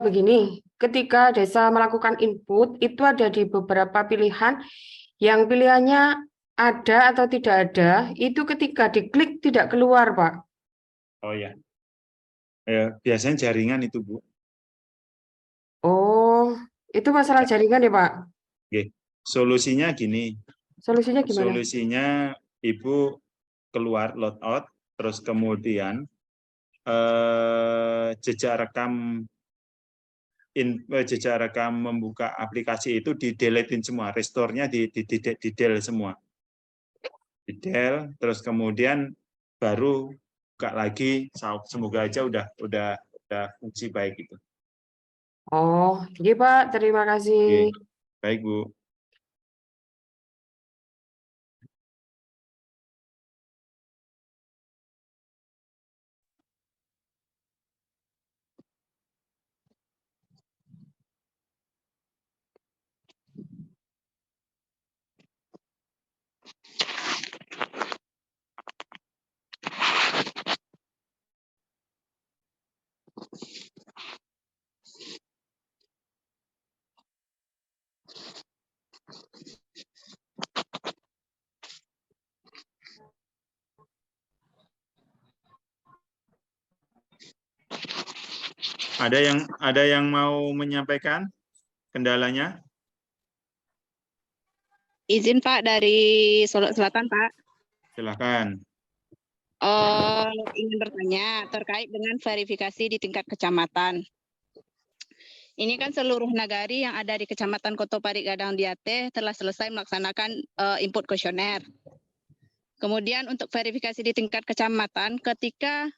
begini, ketika desa melakukan input, itu ada di beberapa pilihan, yang pilihannya ada atau tidak ada, itu ketika diklik tidak keluar, Pak. Oh ya. Biasanya jaringan itu, Bu. Oh, itu masalah jaringan ya, Pak? Oke. Solusinya gini. Solusinya gimana? Solusinya Ibu keluar logout, terus kemudian jejak rekam membuka aplikasi itu di deletein semua, restore-nya di delete semua. Di delete, terus kemudian baru buka lagi, semoga aja udah fungsi baik itu. Oh, iya Pak, terima kasih. Oke. Baik, Bu. Ada yang mau menyampaikan kendalanya? Izin Pak dari Solo Selatan Pak. Silakan. Ingin bertanya terkait dengan verifikasi di tingkat kecamatan. Ini kan seluruh nagari yang ada di Kecamatan Kotopari Gadang Diate telah selesai melaksanakan input kuesioner. Kemudian untuk verifikasi di tingkat kecamatan, ketika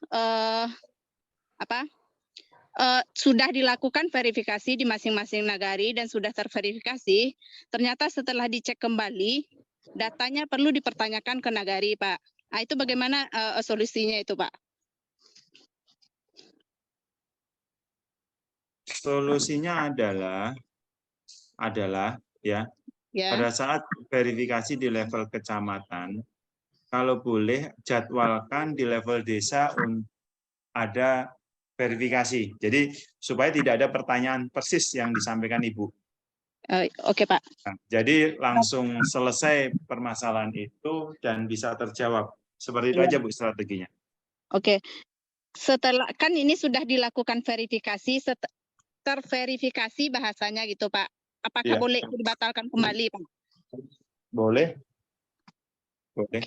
sudah dilakukan verifikasi di masing-masing nagari dan sudah terverifikasi, ternyata setelah dicek kembali, datanya perlu dipertanyakan ke nagari, Pak. Nah, itu bagaimana solusinya itu, Pak? Solusinya adalah ya, pada saat verifikasi di level kecamatan, kalau boleh jadwalkan di level desa ada verifikasi. Jadi supaya tidak ada pertanyaan persis yang disampaikan Ibu. Oke, Pak. Nah, jadi langsung selesai permasalahan itu dan bisa terjawab. Seperti itu aja Bu strateginya. Oke. Setelah kan ini sudah dilakukan verifikasi, terverifikasi bahasanya gitu, Pak. Apakah boleh dibatalkan kembali, Pak? Boleh. Boleh.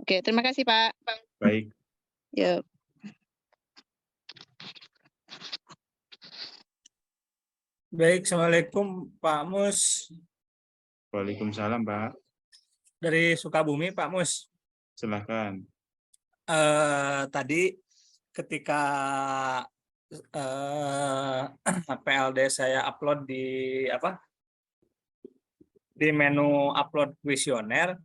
Oke, terima kasih, Pak. Baik. Yuk. Baik, Assalamualaikum Pak Mus. Waalaikumsalam, Pak. Dari Sukabumi, Pak Mus. Silakan. Tadi ketika PLD saya upload di menu upload kuesioner,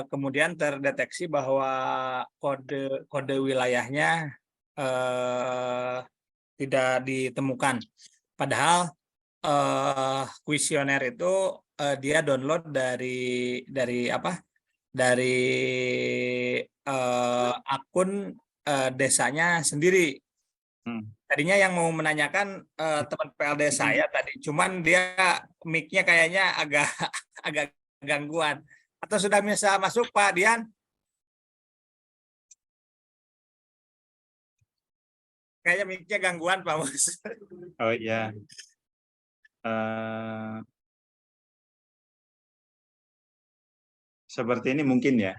kemudian terdeteksi bahwa kode wilayahnya tidak ditemukan. Padahal kuesioner itu dia download dari akun desanya sendiri. Tadinya yang mau menanyakan teman PLD saya tadi, cuman dia mic-nya kayaknya agak gangguan. Atau sudah bisa masuk Pak Dian? Kayaknya mic-nya gangguan Pak Mus. Oh iya. Seperti ini mungkin ya.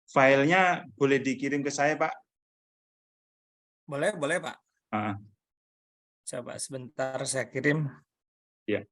Filenya boleh dikirim ke saya, Pak? Boleh Pak. Coba sebentar saya kirim. Ya.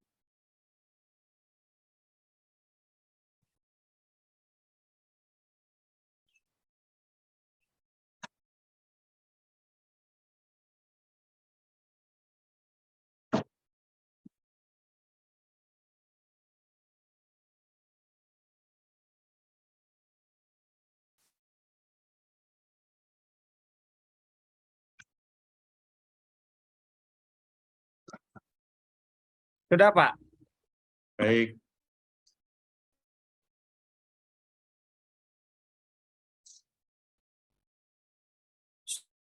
Sudah Pak. Baik.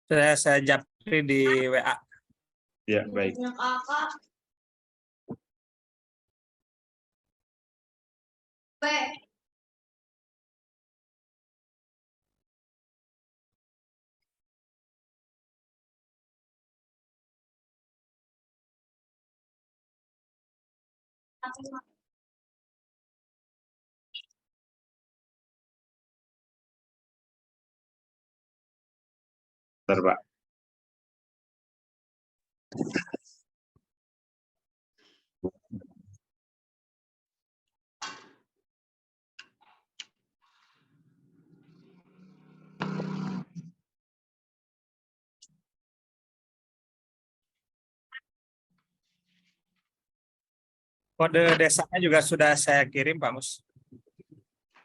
Saya japri di WA. Ya, baik. Bentar, Pak. Kode desanya juga sudah saya kirim, Pak Mus.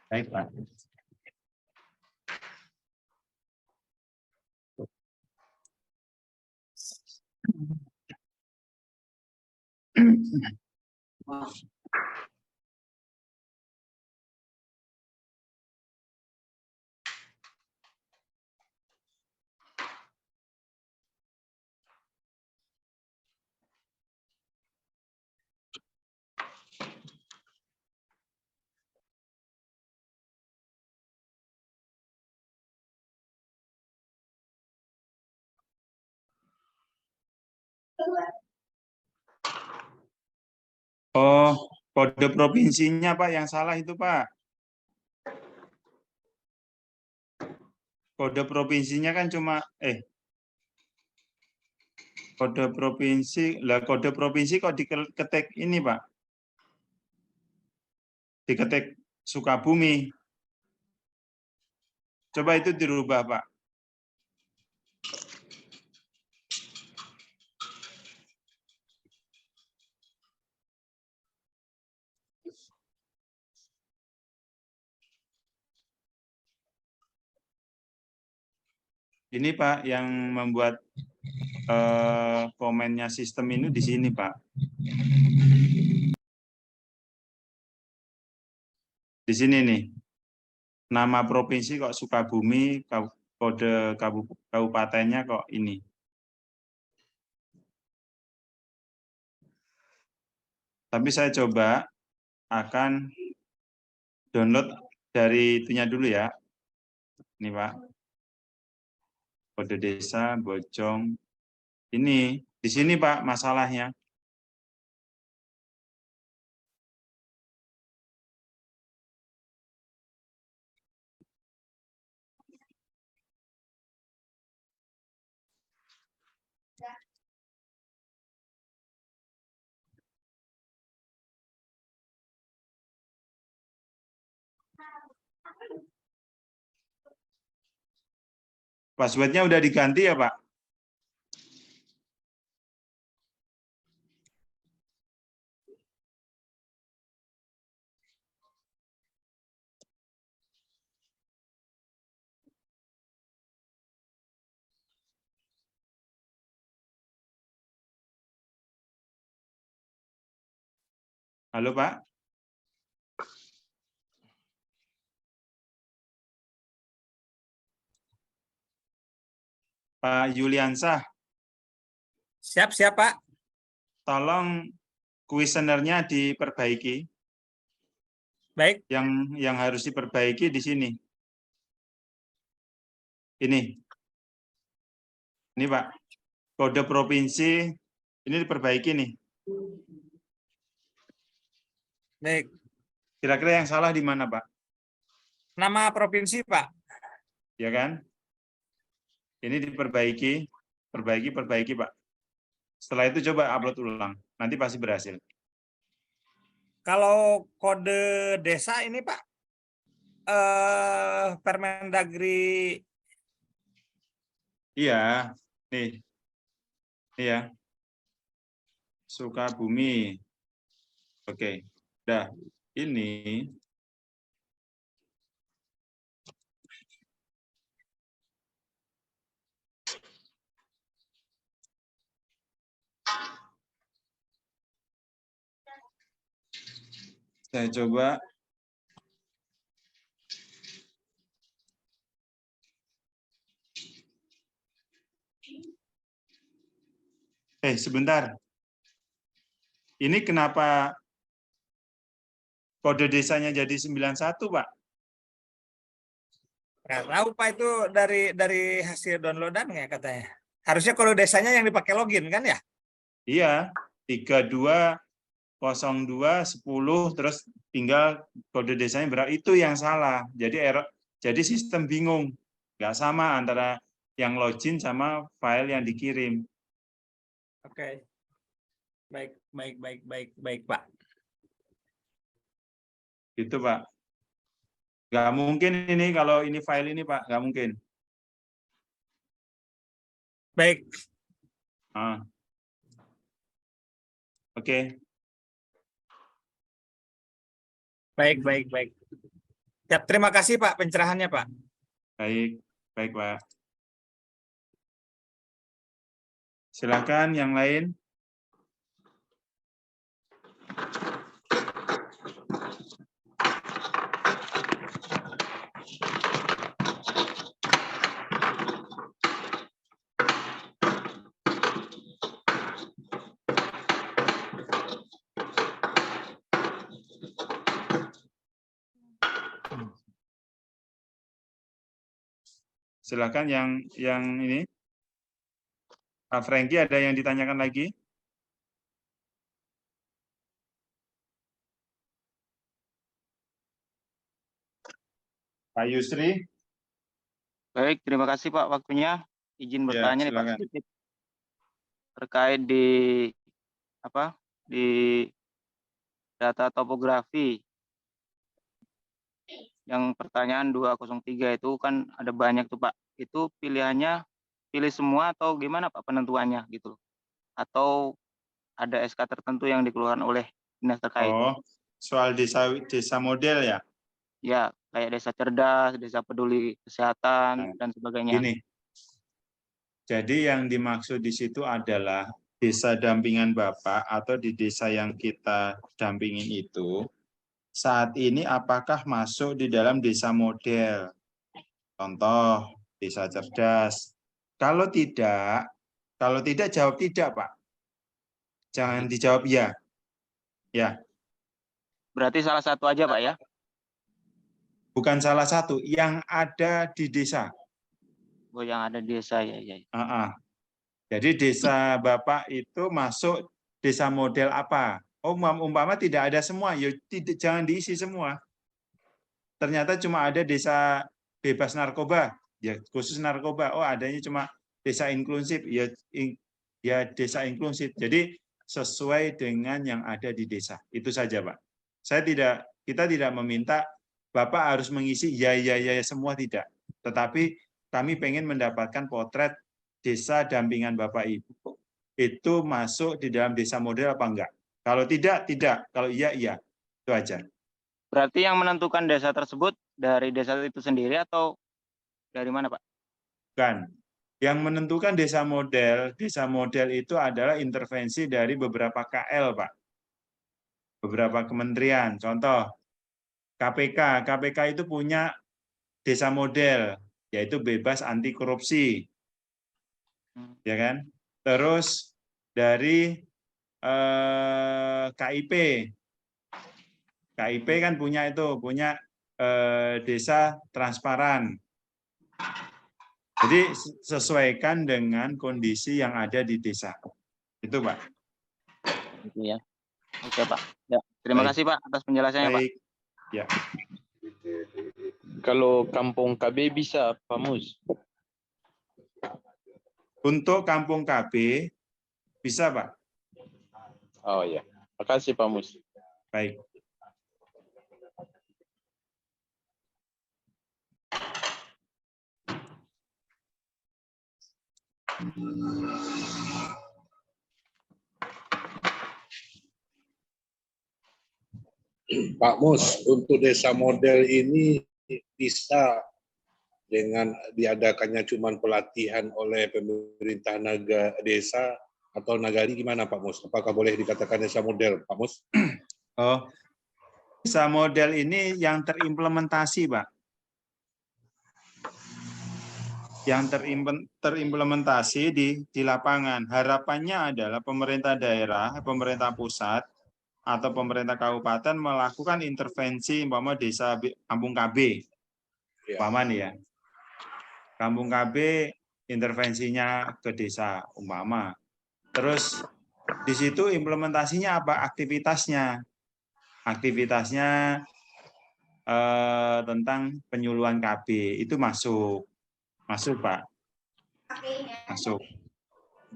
Baik, Pak. Oh, kode provinsinya Pak yang salah itu Pak. Kode provinsinya kan cuma kode provinsi lah, kode provinsi kok diketik ini Pak. Diketik Sukabumi. Coba itu dirubah Pak. Ini Pak yang membuat komennya sistem ini di sini Pak. Di sini nih. Nama provinsi kok Sukabumi, kode kabupatennya kok ini. Tapi saya coba akan download dari itunya dulu ya. Ini Pak. Kode desa, Bojong. Ini, di sini Pak masalahnya. Passwordnya udah diganti ya Pak? Halo Pak? Pak Yuliansah, Siap, Pak. tolong kuesionernya diperbaiki. Baik. Yang harus diperbaiki di sini. Ini Pak, kode provinsi ini diperbaiki nih. Baik. Kira-kira yang salah di mana Pak? Nama provinsi Pak. Ya kan? Ini diperbaiki, perbaiki Pak. Setelah itu coba upload ulang, nanti pasti berhasil. Kalau kode desa ini Pak, Permendagri. Iya, nih ya, Sukabumi. Oke, udah ini. Saya coba Sebentar. Ini kenapa kode desanya jadi 91, Pak? Nggak tahu Pak, itu dari hasil downloadan ya katanya. Harusnya kalau desanya yang dipakai login kan ya? Iya, 320210 terus tinggal kode desanya berapa, itu yang salah. Jadi error, jadi sistem bingung. Nggak sama antara yang login sama file yang dikirim. Oke. Baik, Pak. Gitu, Pak. Nggak mungkin ini kalau ini file ini, Pak. Nggak mungkin. Baik. Oke. Baik. Ya, terima kasih Pak pencerahannya Pak. Baik, Pak. Silakan yang lain. Silakan yang ini. Pak Franky, ada yang ditanyakan lagi? Pak Yusri? Baik, terima kasih Pak waktunya. Izin bertanya nih Pak silakan. sedikit terkait di data topografi. Yang pertanyaan 203 itu kan ada banyak tuh Pak. Itu pilihannya pilih semua atau gimana Pak penentuannya gitu? Atau ada SK tertentu yang dikeluarkan oleh dinas terkait? Oh, soal desa model ya? Ya, kayak desa cerdas, desa peduli kesehatan, dan sebagainya. Gini. Jadi yang dimaksud di situ adalah desa dampingan Bapak atau di desa yang kita dampingin itu saat ini apakah masuk di dalam desa model? Contoh, desa cerdas. Kalau tidak jawab tidak, Pak. Jangan dijawab ya. Ya. Berarti salah satu aja Pak ya? Bukan salah satu, yang ada di desa. Oh, yang ada di desa ya. Jadi desa Bapak itu masuk desa model apa? Oh, umpama tidak ada semua, ya jangan diisi semua. Ternyata cuma ada desa bebas narkoba, ya khusus narkoba. Oh, adanya cuma desa inklusif, ya desa inklusif. Jadi sesuai dengan yang ada di desa. Itu saja, Pak. Kita tidak meminta Bapak harus mengisi ya semua, tidak. Tetapi kami pengen mendapatkan potret desa dampingan Bapak Ibu itu masuk di dalam desa model apa enggak. Kalau tidak. Kalau iya. Itu aja. Berarti yang menentukan desa tersebut dari desa itu sendiri atau dari mana Pak? Bukan. Yang menentukan desa model itu adalah intervensi dari beberapa KL, Pak. Beberapa kementerian. Contoh, KPK itu punya desa model, yaitu bebas anti korupsi. Ya kan? Terus dari KIP kan punya desa transparan. Jadi sesuaikan dengan kondisi yang ada di desa. Itu, Pak. Itu ya. Oke, Pak. Ya, terima kasih Pak atas penjelasannya, Pak. Baik. Ya. Kalau kampung KB bisa, Pak Mus? Untuk kampung KB bisa, Pak. Oh ya. Makasih Pak Mus. Baik. Pak Mus, untuk desa model ini bisa dengan diadakannya cuma pelatihan oleh pemerintah desa atau nagari, gimana Pak Mus? Apakah boleh dikatakan desa model, Pak Mus? Oh, desa model ini yang terimplementasi, Pak. yang terimplementasi di lapangan. Harapannya adalah pemerintah daerah, pemerintah pusat, atau pemerintah kabupaten melakukan intervensi umpama desa Kampung KB. Umpama nih ya. Kampung KB intervensinya ke desa umpama. Terus di situ implementasinya apa? Aktivitasnya. Aktivitasnya tentang penyuluhan KB itu masuk Pak, masuk.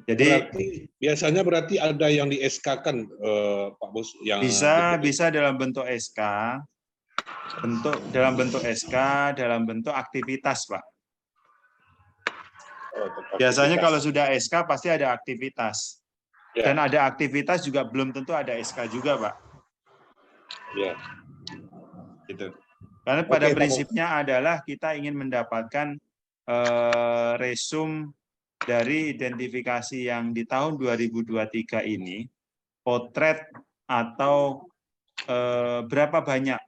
Jadi biasanya berarti ada yang di SK-kan, Pak Bos, yang bisa dalam bentuk SK, dalam bentuk aktivitas, Pak. Biasanya kalau sudah SK pasti ada aktivitas, dan ada aktivitas juga belum tentu ada SK juga, Pak. Ya. Gitu. Karena pada prinsipnya adalah kita ingin mendapatkan resum dari identifikasi yang di tahun 2023 ini, potret atau berapa banyak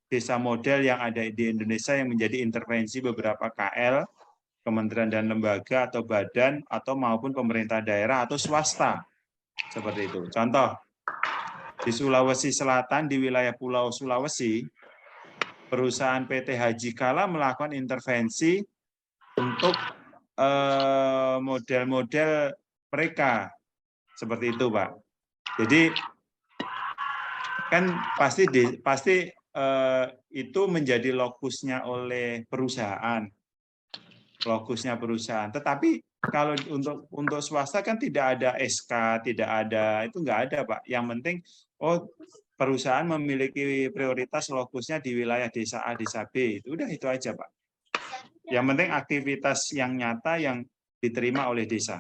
desa model yang ada di Indonesia yang menjadi intervensi beberapa KL, kementerian dan lembaga atau badan, atau maupun pemerintah daerah atau swasta. Seperti itu. Contoh, di Sulawesi Selatan, di wilayah Pulau Sulawesi, perusahaan PT Haji Kala melakukan intervensi untuk model-model mereka. Seperti itu, Pak. Jadi kan pasti itu menjadi lokusnya oleh perusahaan. Tetapi kalau untuk swasta kan tidak ada SK, tidak ada, itu nggak ada, Pak. Yang penting perusahaan memiliki prioritas lokusnya di wilayah desa A, desa B. Udah itu aja, Pak. Yang penting aktivitas yang nyata yang diterima oleh desa.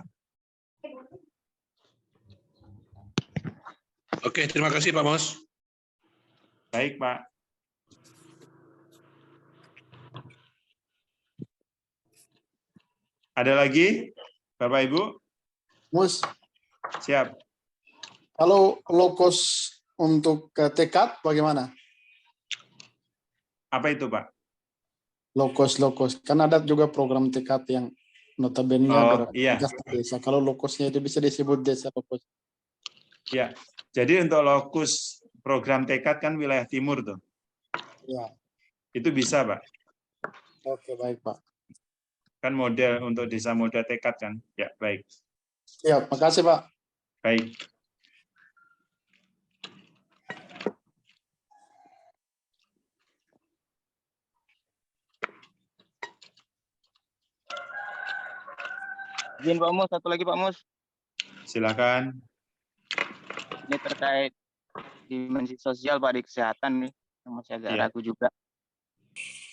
Oke, terima kasih Pak Mos. Baik, Pak. Ada lagi, Bapak Ibu? Mus. Siap. Kalau lokus untuk tekad bagaimana? Apa itu, Pak? Lokus. Kan ada juga program tekad yang notabene desa. Kalau lokusnya itu bisa disebut desa lokus. Ya, jadi untuk lokus program tekad kan wilayah timur tuh. Ya. Itu bisa, Pak. Oke, baik, Pak. Kan model untuk desa model tekad kan. Ya, baik. Ya, makasih, Pak. Baik. Izin Pak Mus, satu lagi Pak Mus. Silakan. Ini terkait dimensi sosial Pak di kesehatan nih, yang masih agak ragu juga.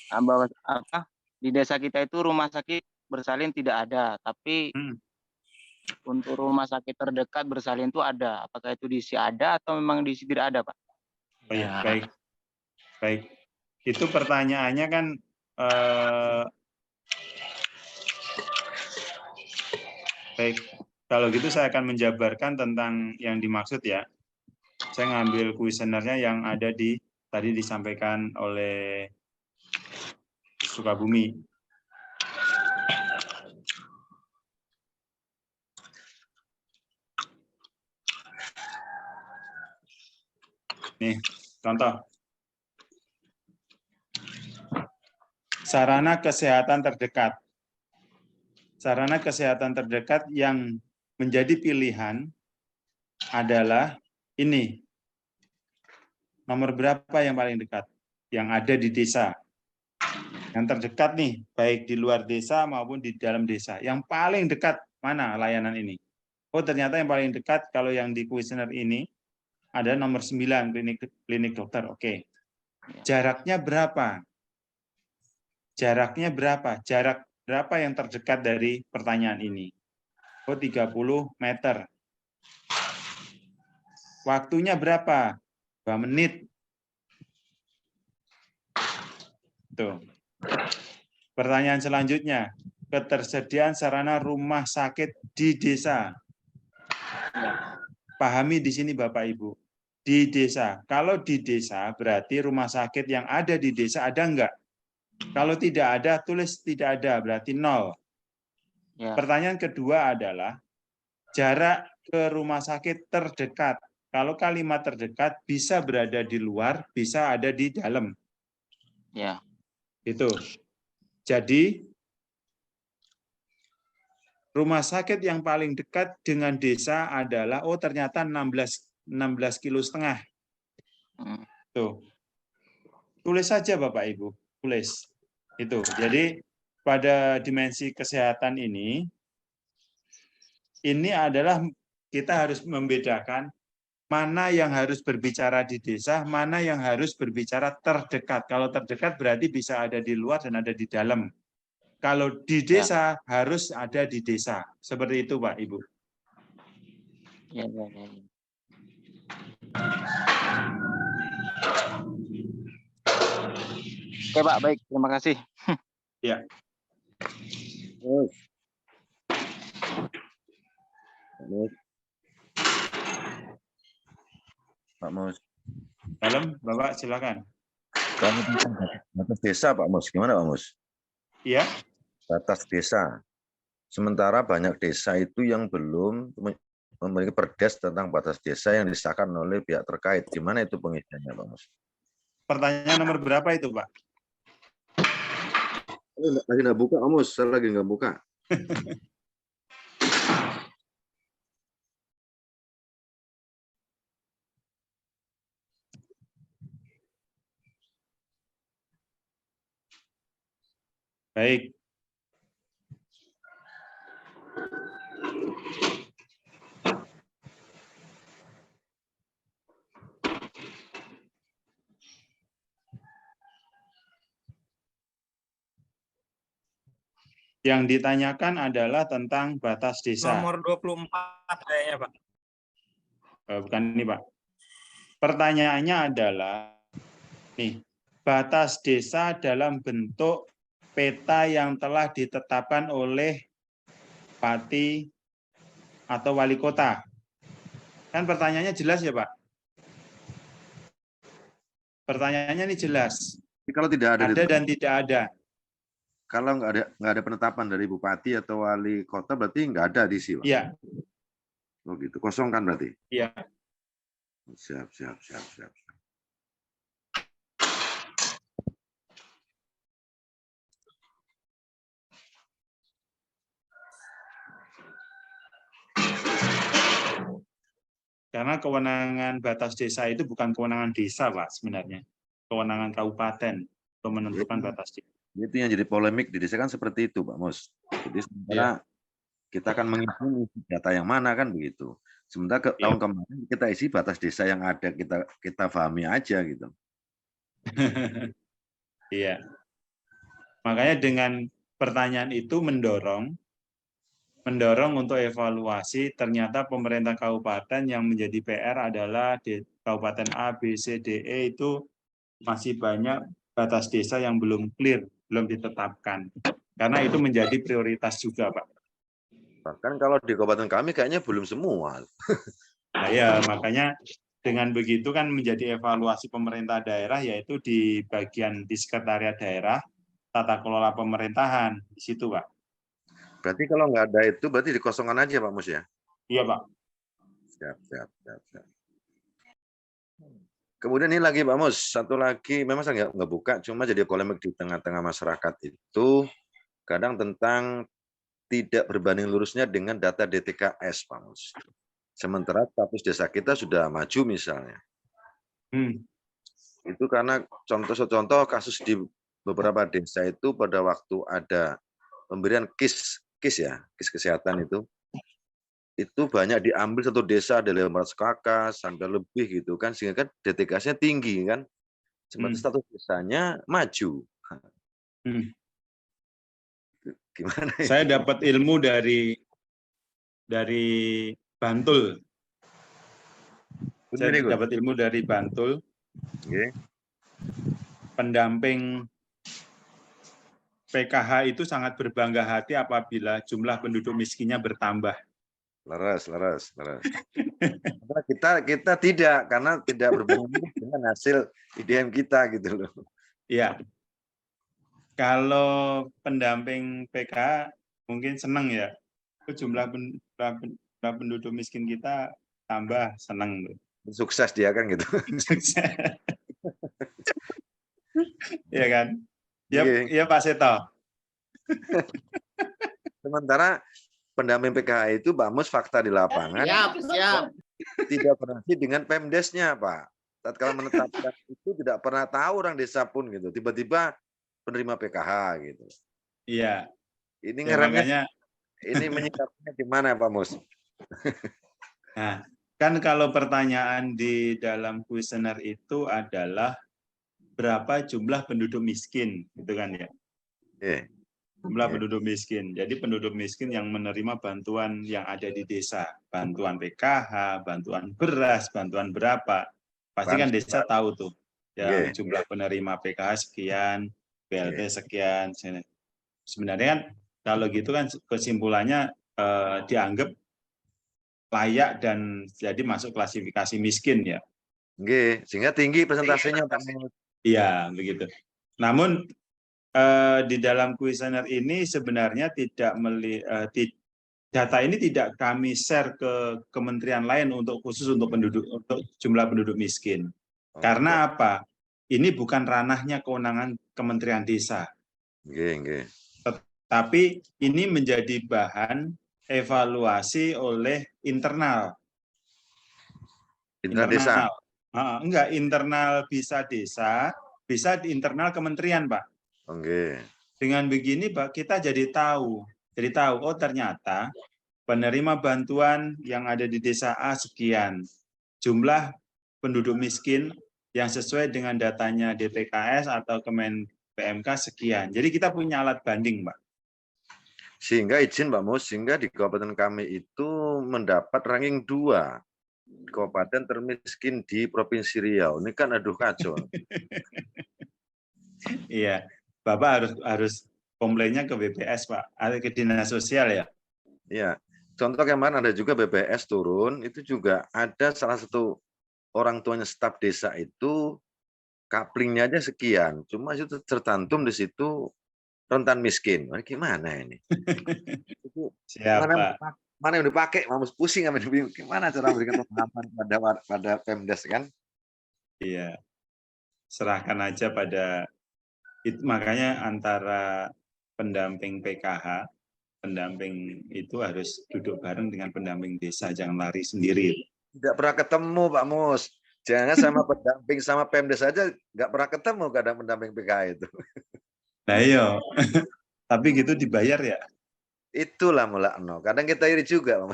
Bahwa di desa kita itu rumah sakit bersalin tidak ada, tapi untuk rumah sakit terdekat bersalin itu ada. Apakah itu diisi ada atau memang diisi tidak ada, Pak? Oh ya, baik. Itu pertanyaannya kan baik. Kalau gitu saya akan menjabarkan tentang yang dimaksud ya. Saya ngambil kuesionernya yang ada tadi disampaikan oleh Sukabumi. Nih, contoh. Sarana kesehatan terdekat. Sarana kesehatan terdekat yang menjadi pilihan adalah ini. Nomor berapa yang paling dekat? Yang ada di desa. Yang terdekat nih, baik di luar desa maupun di dalam desa. Yang paling dekat mana layanan ini? Oh, ternyata yang paling dekat kalau yang di kuesioner ini ada nomor 9, klinik dokter. Oke. Jaraknya berapa? Jaraknya berapa? Jarak berapa yang terdekat dari pertanyaan ini? Oh, 30 meter. Waktunya berapa? 2 menit. Tuh. Pertanyaan selanjutnya, ketersediaan sarana rumah sakit di desa. Pahami di sini Bapak Ibu. Di desa. Kalau di desa berarti rumah sakit yang ada di desa ada enggak? Kalau tidak ada, tulis tidak ada, berarti 0. Ya. Pertanyaan kedua adalah jarak ke rumah sakit terdekat. Kalau kalimat terdekat bisa berada di luar, bisa ada di dalam. Ya. Itu. Jadi rumah sakit yang paling dekat dengan desa adalah ternyata 16,5 kilo. Tuh. Tulis saja Bapak Ibu, tulis. Itu. Jadi pada dimensi kesehatan ini adalah kita harus membedakan mana yang harus berbicara di desa, mana yang harus berbicara terdekat. Kalau terdekat berarti bisa ada di luar dan ada di dalam. Kalau di desa harus ada di desa. Seperti itu Pak Ibu. Ya. Oke Pak, baik. Terima kasih. Ya. Pak Mus. Dalam, Bapak silakan. Kalau batas desa Pak Mus, gimana Pak Mus? Iya. Batas desa. Sementara banyak desa itu yang belum memiliki perdes tentang batas desa yang disahkan oleh pihak terkait. Gimana itu pengisiannya Pak Mus? Pertanyaan nomor berapa itu Pak? Lagi nggak buka Pak Mus, saya lagi nggak buka. Baik. Yang ditanyakan adalah tentang batas desa. Nomor 24 kayaknya Pak. Bukan ini Pak. Pertanyaannya adalah, nih, batas desa dalam bentuk peta yang telah ditetapkan oleh Bupati atau Wali Kota. Kan pertanyaannya jelas ya Pak? Pertanyaannya ini jelas. Kalau tidak ada dan tidak ada. Kalau nggak ada penetapan dari Bupati atau Wali Kota berarti nggak ada di sini Pak? Iya. Oh gitu, kosong kan berarti? Iya. Siap. Karena kewenangan batas desa itu bukan kewenangan desa, Pak, sebenarnya. Kewenangan kabupaten untuk menentukan batas desa. Itu yang jadi polemik di desa kan seperti itu, Pak Mus. Jadi sementara kita akan mengisi data yang mana kan begitu. Sementara tahun kemarin kita isi batas desa yang ada, kita pahami aja gitu. Iya. Makanya dengan pertanyaan itu mendorong untuk evaluasi. Ternyata pemerintah kabupaten yang menjadi PR adalah di kabupaten A, B, C, D, E itu masih banyak batas desa yang belum clear, belum ditetapkan. Karena itu menjadi prioritas juga, Pak. Bahkan kalau di kabupaten kami kayaknya belum semua. Nah, ya, makanya dengan begitu kan menjadi evaluasi pemerintah daerah, yaitu di bagian di sekretariat daerah, tata kelola pemerintahan, di situ, Pak. Berarti kalau nggak ada itu, berarti dikosongkan aja, Pak Mus ya? Iya, Pak. Siap. Kemudian ini lagi, Pak Mus, satu lagi, memang saya nggak buka, cuma jadi polemik di tengah-tengah masyarakat itu, kadang tentang tidak berbanding lurusnya dengan data DTKS, Pak Mus. Sementara status desa kita sudah maju misalnya. Itu karena contoh kasus di beberapa desa itu pada waktu ada pemberian KIS kesehatan itu banyak diambil satu desa ada 500 kakak sampai lebih gitu kan, sehingga kan DTKS-nya tinggi kan, sementara status desanya maju. Gimana? Saya dapat ilmu dari Bantul. Saya dapat ilmu dari Bantul. Pendamping PKH itu sangat berbangga hati apabila jumlah penduduk miskinnya bertambah. Leres. Kita tidak, karena tidak berbanding dengan hasil IDM kita gitu loh. Iya. Kalau pendamping PKH mungkin senang ya. Jumlah penduduk miskin kita tambah, senang. Sukses dia kan gitu. Sukses. Iya kan? Ya Pak Seto. Sementara pendamping PKH itu Pak Mus fakta di lapangan tidak berarti dengan Pemdesnya Pak. Tatkala menetapkan itu tidak pernah tahu orang desa pun gitu. Tiba-tiba penerima PKH gitu. Iya. Ini ngeremnya, ini menyikapinya gimana Pak Mus? Nah, kan kalau pertanyaan di dalam kuesioner itu adalah berapa jumlah penduduk miskin, gitu kan ya? Jumlah penduduk miskin. Jadi penduduk miskin yang menerima bantuan yang ada di desa, bantuan PKH, bantuan beras, bantuan berapa, pasti kan desa tahu tuh, yang jumlah penerima PKH sekian, BLT sekian. Sebenarnya kan kalau gitu kan kesimpulannya dianggap layak dan jadi masuk klasifikasi miskin ya. Sehingga tinggi persentasenya Pak. Iya, begitu. Namun di dalam kuesioner ini sebenarnya data ini tidak kami share ke kementerian lain khusus untuk jumlah penduduk miskin. Karena apa? Ini bukan ranahnya kewenangan Kementerian Desa. Tapi ini menjadi bahan evaluasi oleh internal desa. Enggak, internal bisa desa, bisa di internal kementerian, Pak. Dengan begini, Pak, kita jadi tahu oh ternyata penerima bantuan yang ada di desa A sekian, jumlah penduduk miskin yang sesuai dengan datanya DTKS atau Kemen PMK sekian. Jadi kita punya alat banding, Pak. Sehingga izin Pak Mus, sehingga di kabupaten kami itu mendapat ranking 2 kabupaten termiskin di Provinsi Riau. Ini kan aduh kacau. Iya, Bapak harus komplainnya ke BPS, Pak, atau ke Dinas Sosial ya. Iya, contoh kemarin ada juga BPS turun, itu juga ada salah satu orang tuanya staf desa itu kaplingnya aja sekian, cuma itu tercantum di situ rentan miskin. Gimana ini? Siapa? Mana yang dipakai? Mamus pusing sama bingung. Gimana cara memberikan pemahaman pada Pemdes kan? Iya, serahkan aja pada itu. Makanya antara pendamping PKH, pendamping itu harus duduk bareng dengan pendamping desa, jangan lari sendiri. Tidak pernah ketemu Pak Mus. Jangan sama pendamping sama Pemdes saja nggak pernah ketemu kadang pendamping PKH itu. Nah iya, tapi gitu dibayar ya? Itulah mula no. Kadang kita iri juga.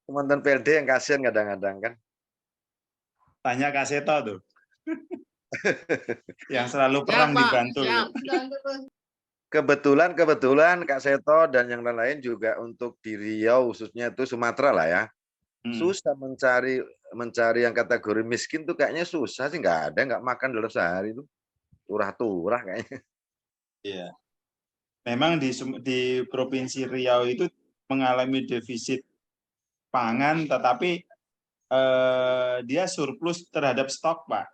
Teman-teman PLD yang kasihan kadang-kadang kan. Tanya Kak Seto tuh. Yang selalu perang di Bantul. Kebetulan Kak Seto dan yang lain-lain juga untuk di Riau khususnya itu Sumatera lah ya. Susah mencari yang kategori miskin tuh kayaknya susah sih, nggak makan dalam sehari itu. Turah-turah kayaknya. Iya. Memang di Provinsi Riau itu mengalami defisit pangan, tetapi dia surplus terhadap stok, Pak.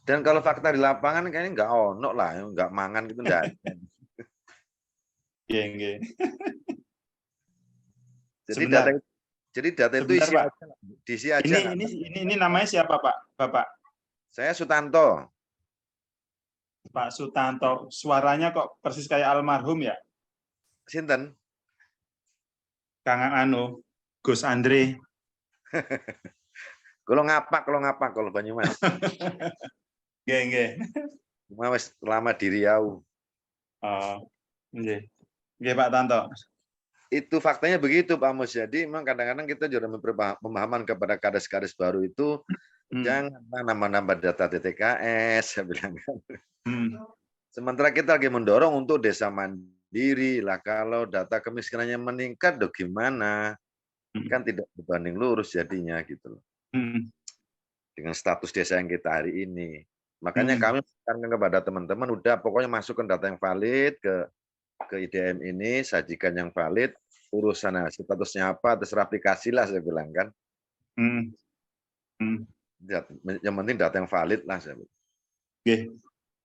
Dan kalau fakta di lapangan kayaknya nggak ono lah, nggak mangan gitu enggak. Iya. Jadi data itu isi aja. Ini namanya siapa, Pak? Bapak? Saya Sutanto. Pak Sutanto, suaranya kok persis kayak almarhum ya? Sinten? Kang Gus Andre. Kalau ngapak kalau Banyumas. Nggih. Mas lama di Riau. Oh, nggih. Nggih Pak Tanto. Itu faktanya begitu Pak Mus. Jadi memang kadang-kadang kita juga memberi pemahaman kepada kades-kades baru itu jangan nambah-nambah data DTKS, saya bilang kan. Sementara kita lagi mendorong untuk desa mandiri lah. Kalau data kemiskinannya meningkat, gimana? Kan tidak berbanding lurus jadinya gitu loh. Dengan status desa yang kita hari ini. Makanya kami menekankan kepada teman-teman, udah pokoknya masukkan data yang valid ke IDM ini, sajikan yang valid, urusan statusnya apa, terserah aplikasi lah saya bilang kan. Yang penting data yang valid lah saya bilang.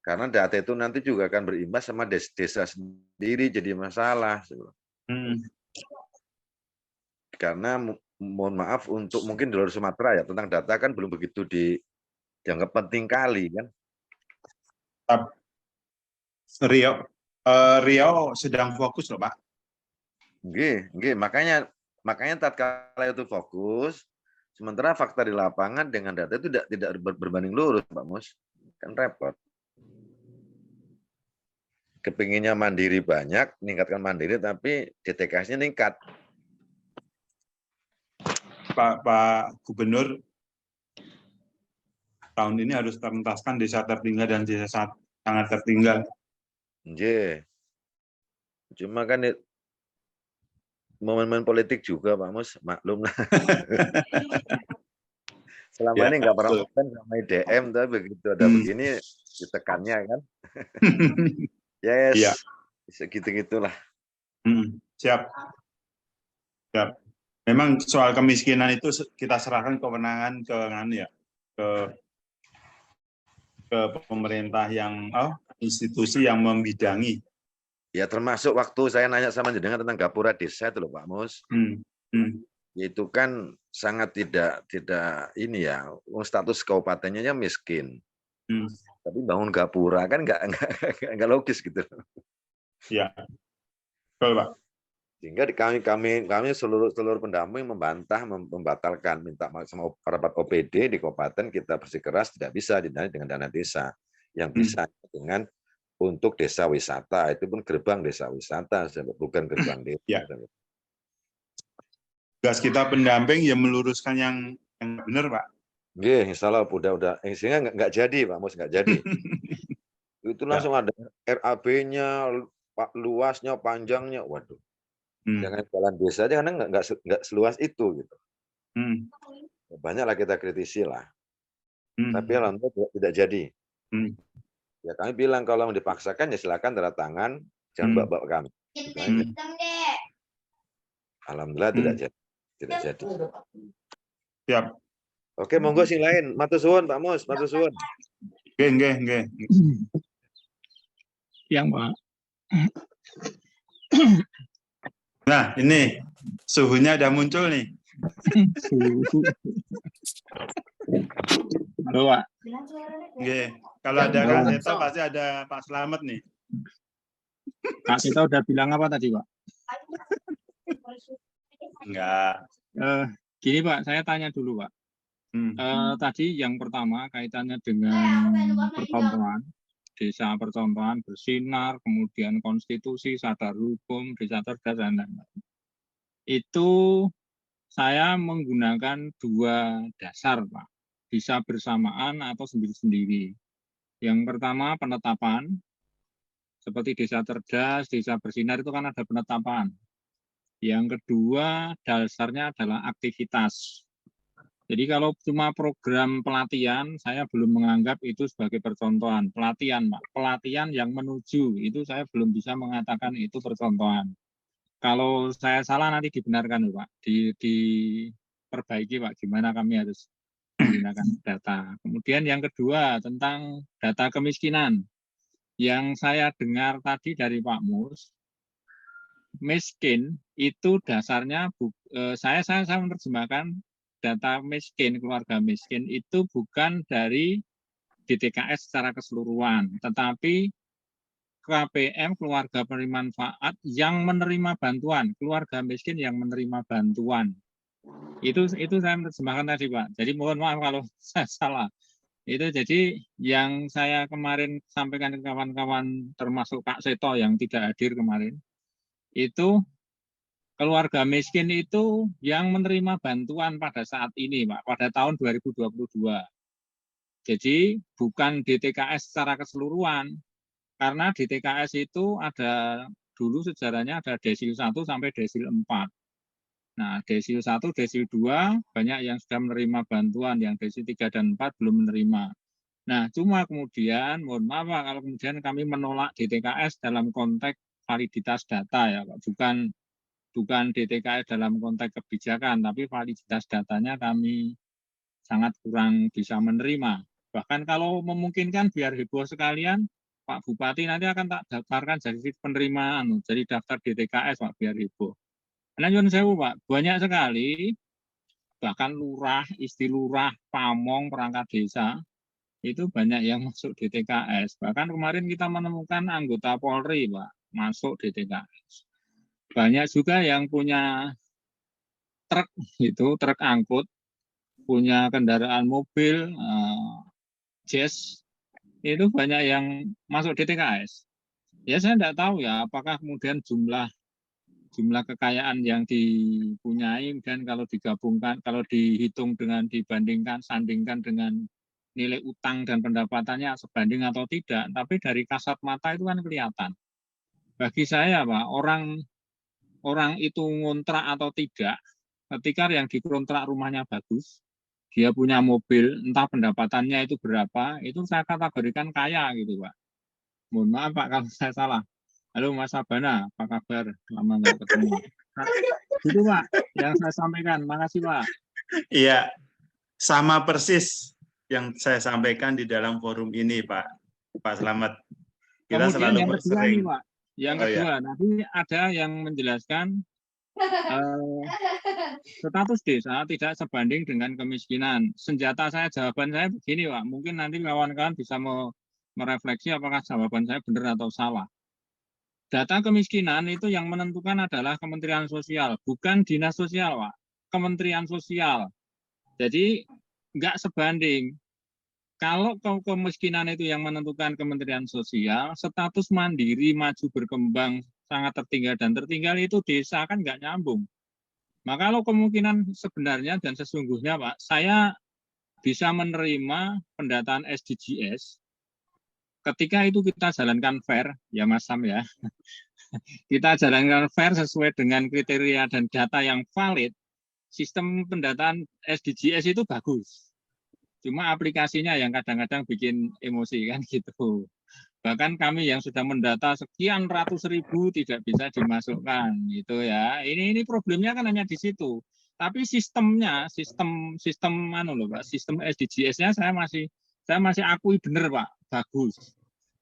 Karena data itu nanti juga akan berimbas sama desa sendiri jadi masalah. Karena mohon maaf untuk mungkin di luar Sumatera ya, tentang data kan belum begitu dianggap penting kali kan. Riau sedang fokus loh Pak. Nggih, makanya tatkala itu fokus, sementara fakta di lapangan dengan data itu tidak berbanding lurus, Pak Mus. Kan repot. Kepinginnya mandiri banyak, meningkatkan mandiri, tapi DTKS-nya meningkat. Pak Gubernur, tahun ini harus terentaskan desa tertinggal dan desa sangat tertinggal. Nggih. Cuma kan momen-momen politik juga, Pak Mus, maklum lah. Selama ini nggak pernah sama IDM, tapi begitu ada begini ditekannya kan. Yes, segitu-gitulah. Siap. Memang soal kemiskinan itu kita serahkan kewenangan ke pemerintah yang institusi yang membidangi. Ya termasuk waktu saya nanya sama jenengan tentang gapura desa itu loh Pak Mus. Itu kan sangat tidak ini ya, status kabupatennya miskin. Tapi bangun gapura kan nggak logis gitu. Ya, betul Pak. Sehingga kami seluruh pendamping membantah, membatalkan, minta sama rapat OPD di kabupaten kita bersikeras tidak bisa didanai dengan dana desa, yang bisa dengan untuk desa wisata, itu pun gerbang desa wisata, bukan gerbang desa. Ya. Tugas kita pendamping ya meluruskan yang benar Pak. Nggih, insya Allah udah sehingga nggak jadi Pak Mus, nggak jadi. Itu langsung ada RAB-nya, luasnya, panjangnya, waduh. Jangan jalan desa aja karena nggak seluas itu gitu. Banyaklah kita kritisi lah. Tapi alhamdulillah tidak jadi. Ya kami bilang kalau mau dipaksakan ya silakan tanda tangan, jangan bawa kami. Alhamdulillah tidak jadi. Siap. Oke, monggo sing lain. Matur suwun Pak Mus, matur suwun. Nggih. Yang Pak. Nah, ini suhunya udah muncul nih. Halo, Pak. Nggih. Kalau ada Kak Seto pasti ada Pak Slamet nih. Kak Seto udah bilang apa tadi, Pak? Enggak. Gini, Pak, saya tanya dulu, Pak. Tadi yang pertama kaitannya dengan percontohan, desa percontohan bersinar, kemudian konstitusi, sadar hukum, desa cerdas, dan lain-lain. Itu saya menggunakan dua dasar, Pak. Bisa bersamaan atau sendiri-sendiri. Yang pertama penetapan, seperti desa cerdas, desa bersinar itu kan ada penetapan. Yang kedua dasarnya adalah aktivitas. Jadi kalau cuma program pelatihan, saya belum menganggap itu sebagai percontohan. Pelatihan, Pak. Pelatihan yang menuju, itu saya belum bisa mengatakan itu percontohan. Kalau saya salah nanti dibenarkan, Pak. Diperbaiki, Pak. Gimana kami harus menggunakan data. Kemudian yang kedua, tentang data kemiskinan. Yang saya dengar tadi dari Pak Mus, miskin itu dasarnya, saya menerjemahkan, data miskin, keluarga miskin itu bukan dari DTKS secara keseluruhan, tetapi KPM, keluarga penerima manfaat yang menerima bantuan, keluarga miskin yang menerima bantuan. Itu saya menerjemahkan tadi, Pak. Jadi mohon maaf kalau saya salah. Itu jadi yang saya kemarin sampaikan ke kawan-kawan termasuk Pak Seto yang tidak hadir kemarin, itu keluarga miskin itu yang menerima bantuan pada saat ini, Pak, pada tahun 2022. Jadi bukan DTKS secara keseluruhan, karena DTKS itu ada dulu sejarahnya ada desil 1 sampai desil 4. Nah, desil 1, desil 2 banyak yang sudah menerima bantuan, yang desil 3 dan 4 belum menerima. Nah, cuma kemudian, mohon maaf Pak, kalau kemudian kami menolak DTKS dalam konteks validitas data ya Pak, bukan DTKS dalam konteks kebijakan, tapi validitas datanya kami sangat kurang bisa menerima. Bahkan kalau memungkinkan biar heboh sekalian, Pak Bupati nanti akan tak daftarkan jadi penerimaan, jadi daftar DTKS Pak, biar heboh. Karena nyuwun sewu Pak, banyak sekali, bahkan lurah, istilurah, pamong, perangkat desa, itu banyak yang masuk DTKS. Bahkan kemarin kita menemukan anggota Polri Pak, masuk DTKS. Banyak juga yang punya truk, itu truk angkut, punya kendaraan mobil, jazz, itu banyak yang masuk DTKS. Ya saya tidak tahu ya, apakah kemudian jumlah kekayaan yang dipunyai dan kalau digabungkan, kalau dihitung dengan dibandingkan, sandingkan dengan nilai utang dan pendapatannya sebanding atau tidak, tapi dari kasat mata itu kan kelihatan. Bagi saya Pak, orang itu ngontrak atau tidak, ketika yang dikontrak rumahnya bagus, dia punya mobil, entah pendapatannya itu berapa, itu saya kategorikan kaya gitu Pak. Mohon maaf Pak kalau saya salah. Halo Mas Sabana, apa kabar? Lama nggak ketemu. Nah, itu Pak yang saya sampaikan. Makasih Pak. Iya, sama persis yang saya sampaikan di dalam forum ini Pak Slamet. Kita kemudian selalu yang kedua sering. nih Pak, yang kedua, nanti ada yang menjelaskan status desa tidak sebanding dengan kemiskinan. Senjata saya, jawaban saya begini Pak, mungkin nanti kawan-kawan bisa merefleksi apakah jawaban saya benar atau salah. Data kemiskinan itu yang menentukan adalah Kementerian Sosial, bukan Dinas Sosial Pak, Kementerian Sosial. Jadi nggak sebanding. Kalau kemiskinan itu yang menentukan Kementerian Sosial, status mandiri, maju, berkembang, sangat tertinggal dan tertinggal itu desa kan nggak nyambung. Maka kalau kemungkinan sebenarnya dan sesungguhnya Pak, saya bisa menerima pendataan SDGs ketika itu kita jalankan fair, ya Mas Sam ya. Kita jalankan fair sesuai dengan kriteria dan data yang valid, sistem pendataan SDGs itu bagus. Cuma aplikasinya yang kadang-kadang bikin emosi kan gitu. Bahkan kami yang sudah mendata sekian ratus ribu tidak bisa dimasukkan gitu ya. Ini problemnya kan hanya di situ. Tapi sistemnya, sistem Pak, sistem SDGs-nya saya masih akui benar Pak, bagus.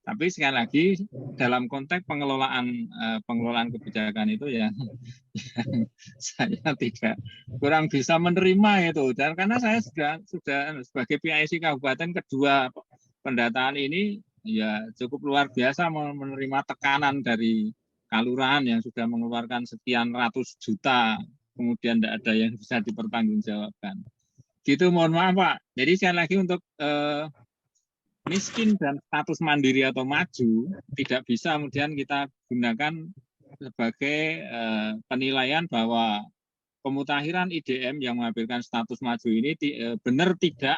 Tapi sekali lagi dalam konteks pengelolaan kebijakan itu ya saya tidak kurang bisa menerima itu. Dan karena saya sudah sebagai PIC Kabupaten kedua pendataan ini ya cukup luar biasa menerima tekanan dari kelurahan yang sudah mengeluarkan sekian ratus juta, kemudian tidak ada yang bisa dipertanggungjawabkan. Gitu, mohon maaf Pak. Jadi sekali lagi untuk miskin dan status mandiri atau maju tidak bisa kemudian kita gunakan sebagai penilaian bahwa pemutakhiran IDM yang mengambilkan status maju ini benar tidak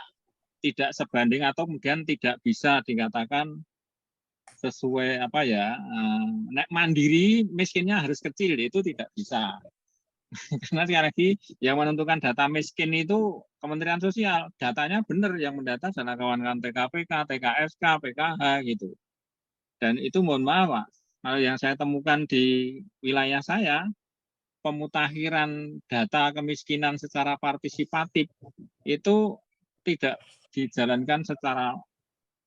sebanding atau kemudian tidak bisa dikatakan sesuai apa ya, nek mandiri miskinnya harus kecil, itu tidak bisa. Karena sekali lagi yang menentukan data miskin itu Kementerian Sosial, datanya benar, yang mendata adalah kawan-kawan TKPK, TKSK, PKH gitu. Dan itu mohon maaf Pak, kalau yang saya temukan di wilayah saya, pemutakhiran data kemiskinan secara partisipatif itu tidak dijalankan secara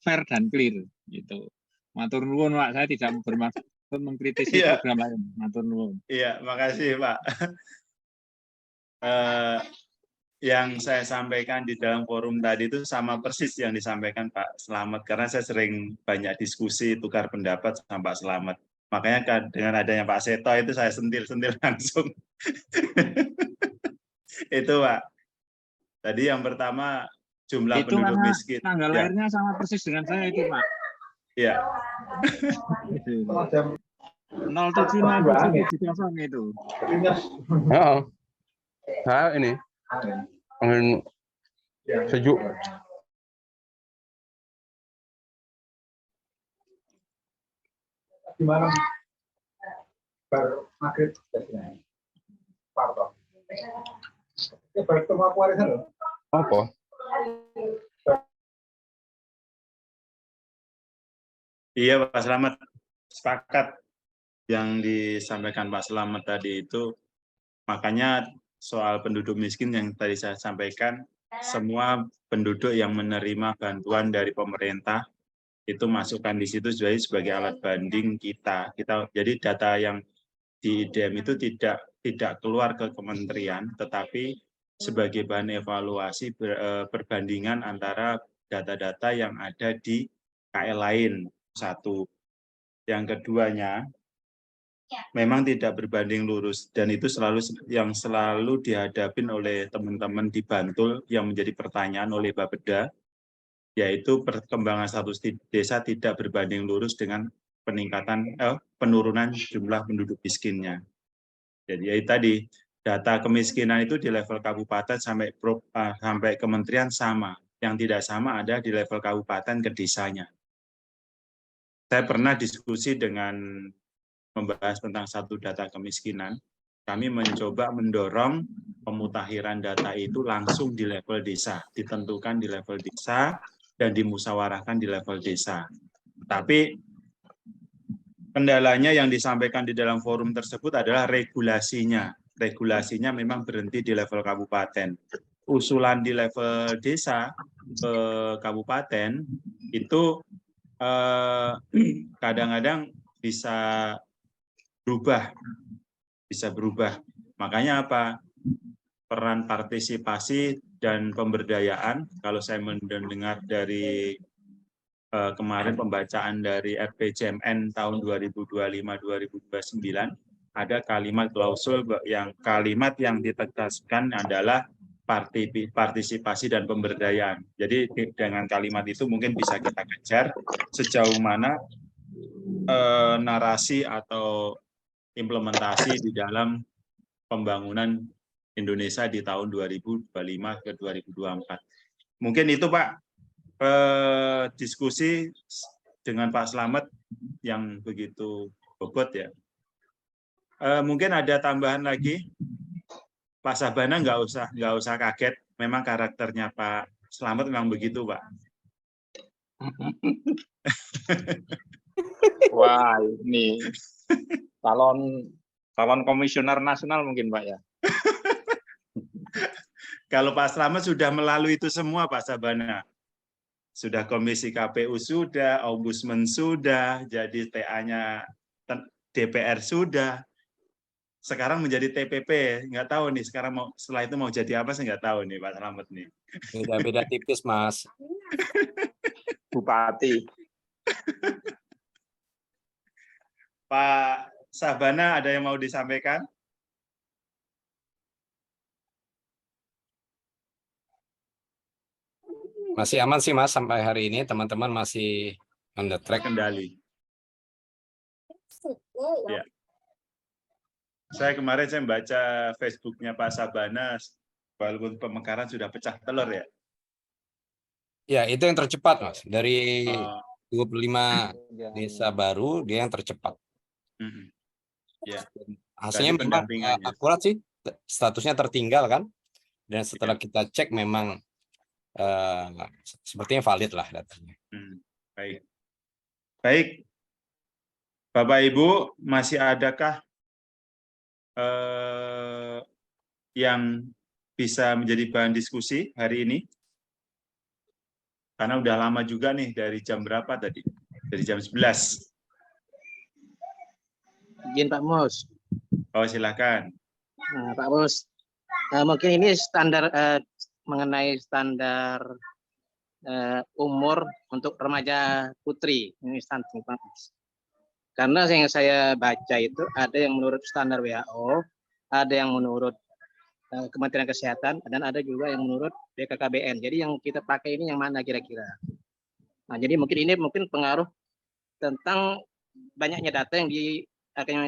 fair dan clear gitu. Matur nuwun Pak, saya tidak bermaksud mengkritisi program lain. Matur nuwun. Iya, makasih Pak. Yang saya sampaikan di dalam forum tadi itu sama persis yang disampaikan Pak Slamet, karena saya sering banyak diskusi, tukar pendapat sama Pak Slamet. Makanya dengan adanya Pak Seto itu saya sentil-sentil langsung. Itu Pak. Tadi yang pertama jumlah itu penduduk miskin. Tanggal lahirnya sama persis dengan saya itu Pak. Iya. 07070 itu. Saya ini angin sejuk. Gimana? Baru maghrib biasanya. Parto. Ya baru ketemu aku warisan loh. Apa? Iya Pak Slamet, sepakat yang disampaikan Pak Slamet tadi itu. Makanya soal penduduk miskin yang tadi saya sampaikan, semua penduduk yang menerima bantuan dari pemerintah itu masukkan di situ sebagai alat banding kita. Jadi data yang di IDM itu tidak keluar ke kementerian, tetapi sebagai bahan evaluasi perbandingan antara data-data yang ada di KL lain. Satu. Yang keduanya, memang tidak berbanding lurus, dan itu selalu dihadapin oleh teman-teman di Bantul yang menjadi pertanyaan oleh Bapeda, yaitu perkembangan status desa tidak berbanding lurus dengan penurunan jumlah penduduk miskinnya. Jadi tadi data kemiskinan itu di level kabupaten sampai kementerian sama. Yang tidak sama ada di level kabupaten ke desanya. Saya pernah diskusi dengan membahas tentang satu data kemiskinan. Kami mencoba mendorong pemutakhiran data itu langsung di level desa, ditentukan di level desa dan dimusyawarahkan di level desa. Tapi kendalanya yang disampaikan di dalam forum tersebut adalah regulasinya. Regulasinya memang berhenti di level kabupaten. Usulan di level desa ke kabupaten itu kadang-kadang bisa berubah. Makanya apa? Peran partisipasi dan pemberdayaan, kalau saya mendengar dari kemarin pembacaan dari RPJMN tahun 2025-2029, ada kalimat klausul kalimat yang ditegaskan adalah partisipasi dan pemberdayaan. Jadi dengan kalimat itu mungkin bisa kita kejar sejauh mana narasi atau implementasi di dalam pembangunan Indonesia di tahun 2025 ke 2024. Mungkin itu Pak, diskusi dengan Pak Slamet yang begitu bobot ya. Mungkin ada tambahan lagi. Pak Sabana nggak usah kaget, memang karakternya Pak Slamet memang begitu Pak. Wah, ini calon komisioner nasional mungkin Pak ya. Kalau Pak Slamet sudah melalui itu semua Pak Sabana. Sudah komisi KPU sudah, ombudsman sudah, jadi TA-nya DPR sudah. Sekarang menjadi TPP, nggak tahu nih sekarang setelah itu mau jadi apa, saya nggak tahu nih Pak Slamet nih. Beda-beda tipis Mas. Bupati. Pak Sabana ada yang mau disampaikan? Masih aman sih Mas sampai hari ini, teman-teman masih on the track. Kendali. Ya. Saya baca Facebooknya Pak Sabana, walaupun pemekaran sudah pecah telur ya. Ya, itu yang tercepat Mas. Dari 25 desa baru, dia yang tercepat. Ya. Hasilnya memang akurat sih, statusnya tertinggal kan. Dan setelah kita cek memang sepertinya valid lah datanya. Baik. Baik. Bapak Ibu, masih adakah yang bisa menjadi bahan diskusi hari ini? Karena udah lama juga nih, dari jam berapa tadi? Dari jam 11. Izin Pak Mus. Oh, silakan. Nah, Pak Mus, mungkin ini standar mengenai standar umur untuk remaja putri. Ini standar Pak Mus. Karena yang saya baca itu ada yang menurut standar WHO, ada yang menurut Kementerian Kesehatan, dan ada juga yang menurut BKKBN. Jadi yang kita pakai ini yang mana kira-kira? Nah, jadi mungkin ini pengaruh tentang banyaknya data yang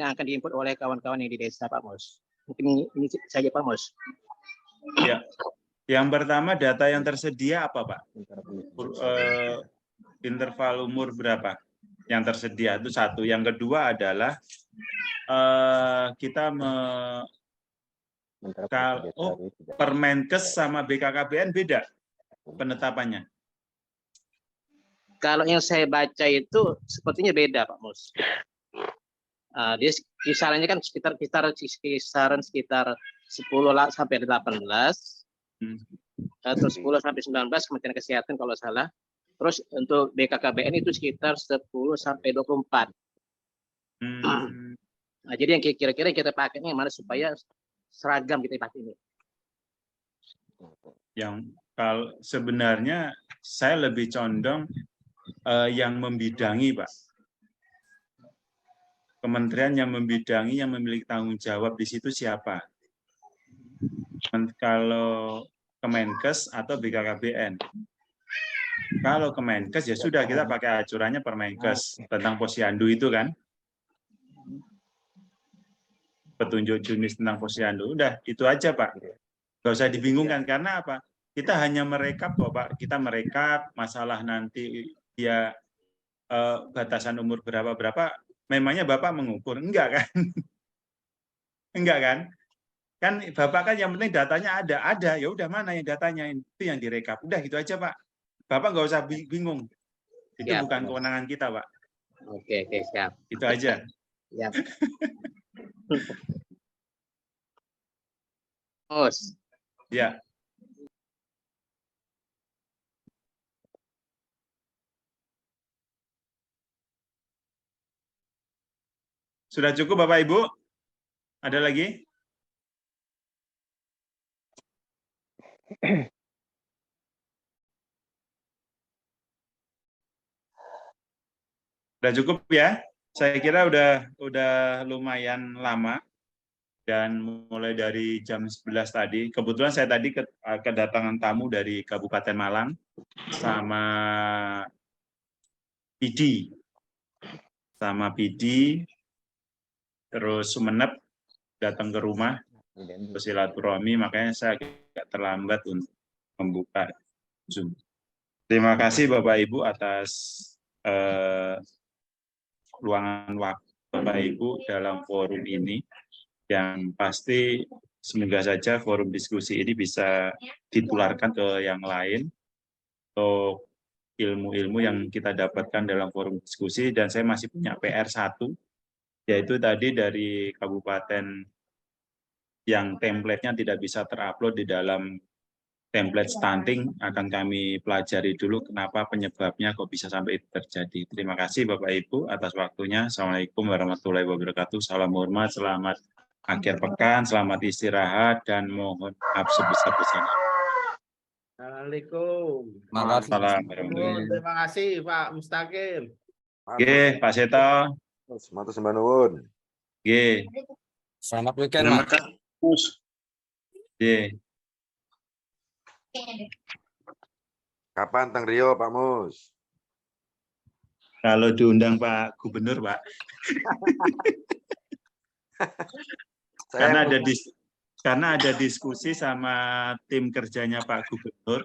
akan diinput oleh kawan-kawan yang di desa, Pak Mus. Mungkin ini saja, Pak Mus. Ya. Yang pertama, data yang tersedia apa, Pak? Interval umur berapa yang tersedia? Itu satu. Yang kedua adalah kita Permenkes sama BKKBN beda penetapannya. Kalau yang saya baca itu sepertinya beda, Pak Mus. Dia kisarannya kan kisaran sekitar 10 sampai 18. atau 10 sampai 19 Kementerian Kesehatan kalau salah. Terus untuk BKKBN itu sekitar 10 sampai 24. Nah, jadi yang kira-kira kita pakainya yang mana supaya seragam kita pakai ini. Yang kalau sebenarnya saya lebih condong yang membidangi, Pak. Kementerian yang membidangi, yang memiliki tanggung jawab di situ siapa? Kalau Kemenkes atau BKKBN. Kalau Kemenkes ya sudah, kita pakai acuannya Permenkes tentang posyandu itu kan. Petunjuk jenis tentang posyandu. Udah, itu aja, Pak. Nggak usah dibingungkan. Karena apa? Kita hanya merekap kok, Pak. Kita merekap masalah nanti dia batasan umur berapa-berapa. Memangnya Bapak mengukur? Enggak kan? Enggak kan? Kan Bapak kan yang penting datanya ada. Ya udah, mana yang datanya? Itu yang direkap. Udah gitu aja, Pak. Bapak nggak usah bingung. Itu Siap, bukan kewenangan kita, Pak. Oke, siap. Itu aja. Siap. Mas. Ya. Sudah cukup, Bapak Ibu? Ada lagi? Sudah cukup ya? Saya kira udah lumayan lama. Dan mulai dari jam 11 tadi, kebetulan saya tadi kedatangan tamu dari Kabupaten Malang sama PD. Terus Sumeneb datang ke rumah bersilaturahmi, makanya saya agak terlambat untuk membuka Zoom. Terima kasih Bapak Ibu atas luangan waktu Bapak Ibu dalam forum ini, yang pasti semoga saja forum diskusi ini bisa ditularkan ke yang lain untuk ilmu-ilmu yang kita dapatkan dalam forum diskusi. Dan saya masih punya PR 1, yaitu tadi dari kabupaten yang template-nya tidak bisa terupload di dalam template stunting, akan kami pelajari dulu kenapa penyebabnya kok bisa sampai itu terjadi. Terima kasih Bapak Ibu atas waktunya. Assalamualaikum warahmatullahi wabarakatuh. Salam hormat, selamat akhir pekan, selamat istirahat, dan mohon maaf sebesar-besarnya. Assalamualaikum. Terima kasih Pak Mustaqim. Oke, Pak Seto. Matur sembah nuwun. Oke. Selamat weekend, Mas. Oke. Kapan Teng Rio, Pak Mus? Kalau diundang Pak Gubernur, Pak. Karena ada diskusi sama tim kerjanya Pak Gubernur.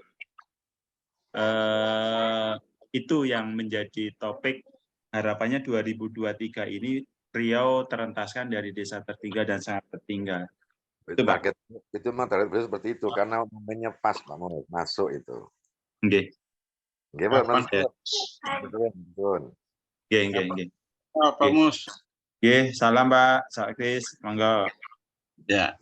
Itu yang menjadi topik. Harapannya 2023 ini Riau terentaskan dari desa tertinggal dan sangat tertinggal. Itu target, itu memang target beliau seperti itu karena momennya pas Pak Mus masuk itu. Nggih. Nggih, Pak. Nggih. Pak Mus. Nggih, salam Pak Sakris, monggo. Ya.